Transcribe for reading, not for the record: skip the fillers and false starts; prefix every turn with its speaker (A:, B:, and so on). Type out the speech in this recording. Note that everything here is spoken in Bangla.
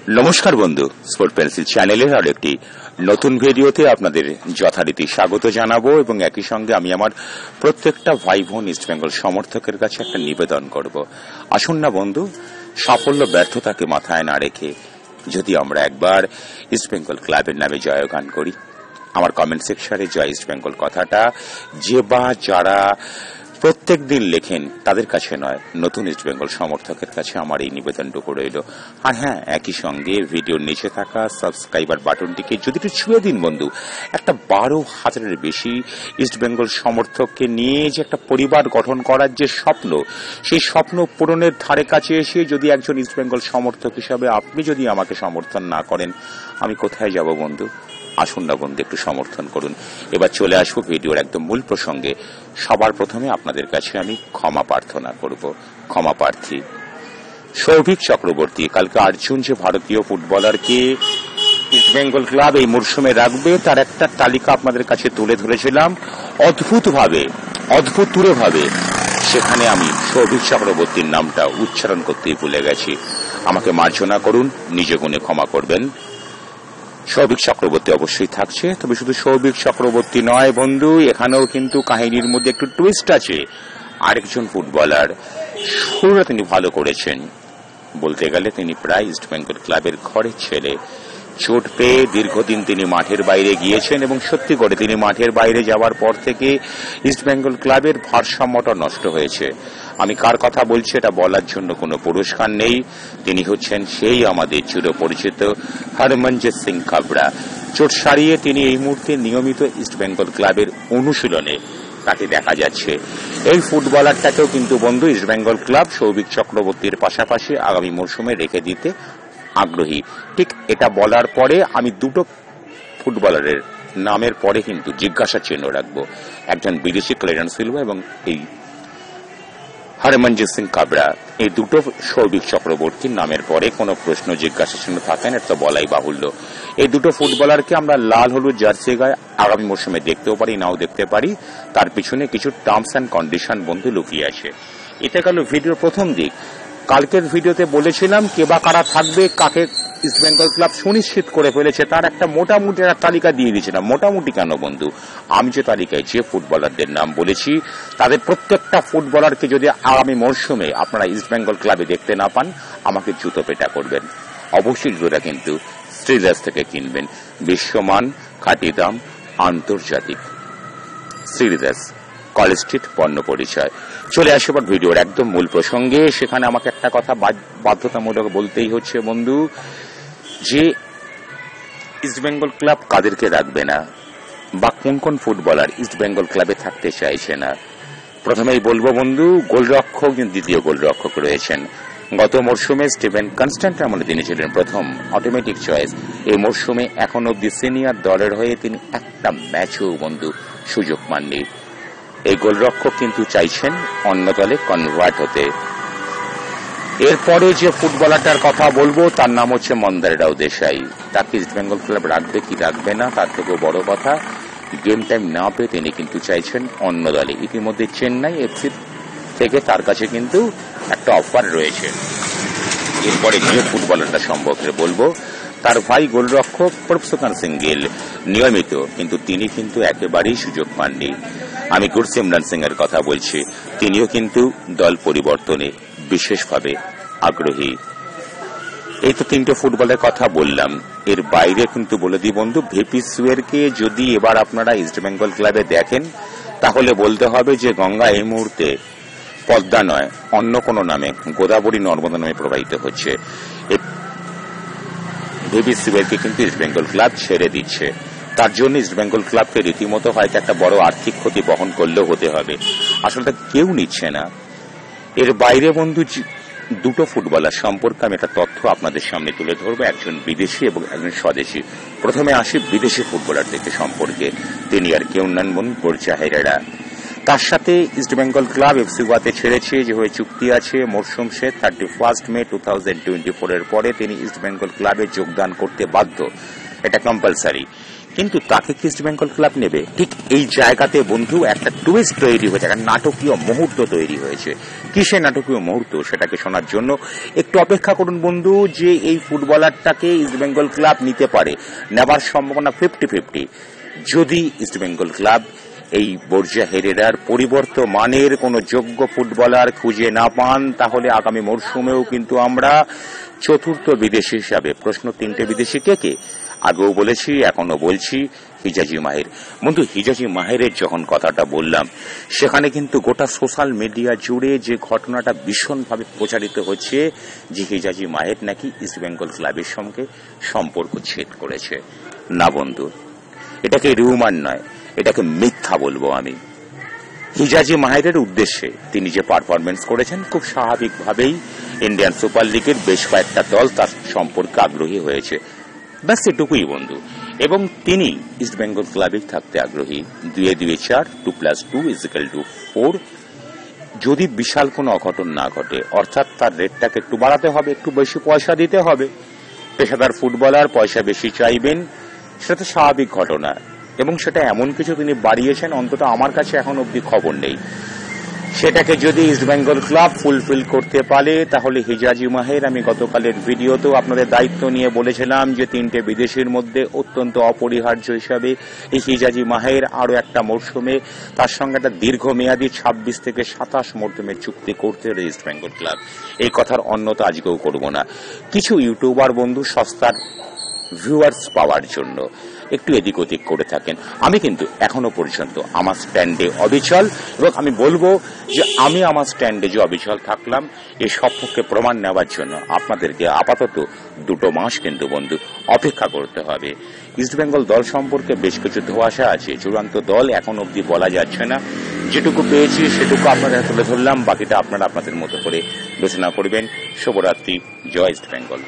A: নমস্কার বন্ধু, স্পোর্ট পেন্সিল চ্যানেলের আর একটি নতুন ভিডিওতে আপনাদের যথারীতি স্বাগত জানাবো এবং একই সঙ্গে আমি আমার প্রত্যেকটা ভাই বোন ইস্টবেঙ্গল সমর্থকের কাছে একটা নিবেদন করব। আসুন না বন্ধু, সাফল্য ব্যর্থতাকে মাথায় না রেখে যদি আমরা একবার ইস্টবেঙ্গল ক্লাবের নামে জয়গান করি। আমার কমেন্ট সেকশনে জয় ইস্টবেঙ্গল কথাটা যে বা যারা প্রত্যেক দিন লেখেন তাদের কাছে নয়, নতুন ইস্টবেঙ্গল সমর্থকের কাছে আমার এই নিবেদনটুকু রইল। আর হ্যাঁ, একই সঙ্গে ভিডিওর নিচে থাকা সাবস্ক্রাইবার বাটনটিকে যদি একটু ছুঁয়ে দিন বন্ধু। একটা 12,000-এর বেশি ইস্টবেঙ্গল সমর্থককে নিয়ে যে একটা পরিবার গঠন করার যে স্বপ্ন, সেই স্বপ্ন পূরণের ধারে কাছে এসে যদি একজন ইস্টবেঙ্গল সমর্থক হিসাবে আপনি যদি আমাকে সমর্থন না করেন, আমি কোথায় যাব বন্ধু? আসুন না বন্ধু, একটু সমর্থন করুন। এবার চলে আসবো ভিডিওর একদম মূল প্রসঙ্গে। সবার প্রথমে আপনাদের কাছে আমি ক্ষমা প্রার্থনা করব। ক্ষমা প্রার্থী সৌভিক চক্রবর্তী। কালকে 8 জুন যে ভারতীয় ফুটবলারকে ইস্টবেঙ্গল ক্লাব এই মরশুমে রাখবে তার একটা তালিকা আপনাদের কাছে তুলে ধরেছিলাম অদ্ভুতভাবে সেখানে আমি সৌভিক চক্রবর্তীর নামটা উচ্চারণ করতেই ভুলে গেছি। আমাকে মার্জনা করুন, নিজ গুণে ক্ষমা করবেন। সৌভিক চক্রবর্তী অবশ্যই থাকছে, তবে শুধু সৌভিক চক্রবর্তী নয় বন্ধু, এখানেও কিন্তু কাহিনীর মধ্যে একটু টুইস্ট আছে। আরেকজন ফুটবলার শুরুটা তিনি ভালো করেছেন, বলতে গেলে তিনি প্রায় ইস্টবেঙ্গল ক্লাবের ঘরের ছেলে। চোট পেয়ে দীর্ঘদিন তিনি মাঠের বাইরে গিয়েছেন এবং সত্যি করে তিনি মাঠের বাইরে যাওয়ার পর থেকে ইস্টবেঙ্গল ক্লাবের ভারসাম্যটা নষ্ট হয়েছে। আমি কার কথা বলছি এটা বলার জন্য কোনো পুরস্কার নেই। তিনি হচ্ছেন সেই আমাদের চিরপরিচিত হরমনজিৎ সিং কাবরা। চোট সারিয়ে তিনি এই মুহূর্তে নিয়মিত ইস্টবেঙ্গল ক্লাবের অনুশীলনে তাকে দেখা যাচ্ছে। এই ফুটবলারটাকেও কিন্তু বন্ধু ইস্টবেঙ্গল ক্লাব সৌভিক চক্রবর্তীর পাশাপাশি আগামী মরশুমে রেখে দিতে আগ্রহী। ঠিক এটা বলার পরে আমি দুটো ফুটবলারের নামের পরে কিন্তু জিজ্ঞাসা চিহ্ন রাখবো। একজন বিদেশি ক্লেরেন্স সিলভা এবং এই হরমনজিৎ সিং কাবরা। এই দুটো সৌভিক চক্রবর্তীর নামের পরে কোনো প্রশ্ন জিজ্ঞাসা চিহ্ন থাকে না, এটা বলাই বাহুল্য। এই দুটো ফুটবলারকে আমরা লাল হলুদ জার্সি গায়ে আগামী মরশুমে দেখতেও পারি, নাও দেখতে পারি। তার পিছনে কিছু টার্মস অ্যান্ড কন্ডিশন বন্ধু লুকিয়ে আছে। এটা গেল ভিডিওর প্রথম দিক। কালকের ভিডিওতে বলেছিলাম কে বা কারা থাকবে, কাকে ইস্টবেঙ্গল ক্লাব সুনিশ্চিত করে ফেলেছে তার একটা মোটামুটি একটা তালিকা দিয়ে দিয়েছিলাম। মোটামুটি কেন বন্ধু, আমি যে তালিকায় যে ফুটবলারদের নাম বলেছি তাদের প্রত্যেকটা ফুটবলারকে যদি আগামী মরশুমে আপনারা ইস্টবেঙ্গল ক্লাবে দেখতে না পান, আমাকে জুতো পেটা করবেন। অবশ্যই জুতোটা কিন্তু স্ট্রিলার্স থেকে কিনবেন। বিশ্বমান, খাঁটি দাম, আন্তর্জাতিক। স্ট্রিলার্স, কলেজ স্ট্রিট, পণ্য পরিচয়। চলে আসে এবার ভিডিওর একদম মূল প্রসঙ্গে। সেখানে আমাকে একটা কথা বাধ্যতামূলক বলতেই হচ্ছে বন্ধু, যে ইস্টবেঙ্গল ক্লাব কাদেরকে রাখবে না বা কোন কোন ফুটবলার ইস্টবেঙ্গল ক্লাবে থাকতে চাইছে না। প্রথমেই বলবো বন্ধু, গোলরক্ষক, দ্বিতীয় গোলরক্ষক রয়েছেন। গত মরশুমে স্টিভেন কনস্ট্যান্টামলে তিনি ছিলেন প্রথম অটোমেটিক চয়েস। এই মরশুমে এখন অব্দি সিনিয়র দলের হয়ে তিনি একটা ম্যাচও বন্ধু সুযোগ পাননি। এই গোলরক্ষক কিন্তু চাইছেন অন্য দলে কনভার্ট হতে। এরপরে যে ফুটবলারটার কথা বলবো তার নাম হচ্ছে মন্দারেরাও দেশাই। তাকে ইস্টবেঙ্গল ক্লাব রাখবে কি রাখবে না তার থেকেও বড় কথা, গেম টাইম না পেয়ে তিনি কিন্তু চাইছেন অন্য দলে। ইতিমধ্যে চেন্নাই এফসি থেকে তার কাছে কিন্তু একটা অফার রয়েছে। এরপরে যে ফুটবলারটা সম্পর্কে বলবো তার ভাই গোলরক্ষক প্রভসোকান সিং গিল, নিয়মিত, কিন্তু তিনি কিন্তু একেবারেই সুযোগ পাননি। আমি গুরসিমরান সিং এর কথা বলছি। তিনিও কিন্তু দল পরিবর্তনে বিশেষভাবে আগ্রহী। এই তো তিনটে ফুটবলের কথা বললাম। এর বাইরে কিন্তু বলে দিই বন্ধু, ভিপি সুয়েরকে যদি এবার আপনারা ইস্টবেঙ্গল ক্লাবে দেখেন তাহলে বলতে হবে যে গঙ্গা এই মুহূর্তে পদ্মা নয়, অন্য কোনো নামে, গোদাবরী নর্মদা নামে প্রবাহিত হচ্ছে। ভিপি সুয়েরকে কিন্তু ইস্টবেঙ্গল ক্লাব ছেড়ে দিচ্ছে। তার জন্য ইস্টবেঙ্গল ক্লাবকে রীতিমতো হয়তো একটা বড় আর্থিক ক্ষতি বহন করলেও হতে হবে। আসলে কেউ নিচ্ছে না। এর বাইরে বন্ধু দুটো ফুটবলার সম্পর্কে আমি একটা তথ্য আপনাদের সামনে তুলে ধরবো, একজন বিদেশি এবং একজন স্বদেশি। প্রথমে আসি বিদেশি ফুটবলার থেকে সম্পর্কে। তিনি আর কেউ নন বন্ধু, বর্জা হেরেরা। তার সাথে ইস্টবেঙ্গল ক্লাব এফসি গোয়াতে ছেড়েছে, যে হয়ে চুক্তি আছে মরশুম শেষ 31 মে 2024 এর পরে তিনি ইস্টবেঙ্গল ক্লাবে যোগদান করতে বাধ্য। এটা কম্পালসারি। কিন্তু তাকে কি ইস্ট বেঙ্গল ক্লাব নেবে? ঠিক এই জায়গাতে বন্ধু একটা টুইস্ট তৈরি হয়েছে, একটা নাটকীয় মুহূর্ত তৈরি হয়েছে। কিসে নাটকীয় মুহূর্ত সেটাকে শোনার জন্য একটু অপেক্ষা করুন বন্ধু, যে এই ফুটবলারটাকে ইস্ট বেঙ্গল ক্লাব নিতে পারে, নেবার সম্ভাবনা 50-50। যদি ইস্ট বেঙ্গল ক্লাব এই বর্জা হেরেরার পরিবর্তমানের কোন যোগ্য ফুটবলার খুঁজে না পান, তাহলে আগামী মরশুমেও কিন্তু আমরা চতুর্থ বিদেশি হিসাবে, প্রশ্ন 3টে বিদেশি কে? আগেও বলেছি, এখনো বলছি, হিজাজি মাহির। বন্ধু, হিজাজি মাহিরের যখন কথাটা বললাম, সেখানে কিন্তু গোটা সোশ্যাল মিডিয়া জুড়ে যে ঘটনাটা ভীষণভাবে প্রচারিত হচ্ছে, যে হিজাজি মাহির নাকি ইস্ট বেঙ্গল ক্লাবের সঙ্গে সম্পর্ক ছেদ করেছে। না বন্ধু, এটাকে রিউমার নয়, এটাকে মিথ্যা বলবো আমি। হিজাজি মাহিরের উদ্দেশ্যে তিনি যে পারফরমেন্স করেছেন, খুব স্বাভাবিকভাবেই ইন্ডিয়ান সুপার লিগের বেশ কয়েকটা দল তার সম্পর্কে আগ্রহী হয়েছে, ব্যাস এটুকুই বন্ধু। এবং তিনি ইস্ট বেঙ্গল ক্লাবে থাকতে আগ্রহী। 2-2 4, 2+2 = 4। যদি বিশাল কোনো অঘটন না ঘটে, অর্থাৎ তার রেটটাকে একটু বাড়াতে হবে, একটু বেশি পয়সা দিতে হবে। পেশাদার ফুটবলার, পয়সা বেশি চাইবেন, সেটা তো স্বাভাবিক ঘটনা। এবং সেটা এমন কিছু তিনি বাড়িয়েছেন, অন্তত আমার কাছে এখন অব্দি খবর নেই। সেটাকে যদি ইস্ট বেঙ্গল ক্লাব ফুলফিল করতে পারে, তাহলে হিজাজি মাহির, আমি গতকালের ভিডিওতেও আপনাদের দায়িত্ব নিয়ে বলেছিলাম যে 3টে বিদেশির মধ্যে অত্যন্ত অপরিহার্য হিসাবে এই হিজাজি মাহির আরো একটা মরশুমে তার সঙ্গে একটা দীর্ঘমেয়াদী 26 থেকে 27 মরশুমের চুক্তি করতে হবে ইস্ট বেঙ্গল ক্লাব। এই কথার অন্যতা আজকেও করব না। কিছু ইউটিউবার বন্ধু সস্তার ভিউয়ার্স পাওয়ার জন্য একটু এদিক ওদিক করে থাকেন। আমি কিন্তু এখনো পর্যন্ত আমার স্ট্যান্ডে অবিচল, এবং আমি বলবো যে আমি আমার স্ট্যান্ডে যে অবিচল থাকলাম, এই সপক্ষে প্রমাণ নেওয়ার জন্য আপনাদেরকে আপাতত 2 মাস কিন্তু বন্ধু অপেক্ষা করতে হবে। ইস্ট বেঙ্গল দল সম্পর্কে বেশ কিছু ধোঁয়াশা আছে, চূড়ান্ত দল এখন অব্দি বলা যাচ্ছে না। যেটুকু পেয়েছি সেটুকু আপনাদের তুলে ধরলাম, বাকিটা আপনারা আপনাদের মতো করে বিবেচনা করবেন। শুভরাত্রি, জয় ইস্ট বেঙ্গল।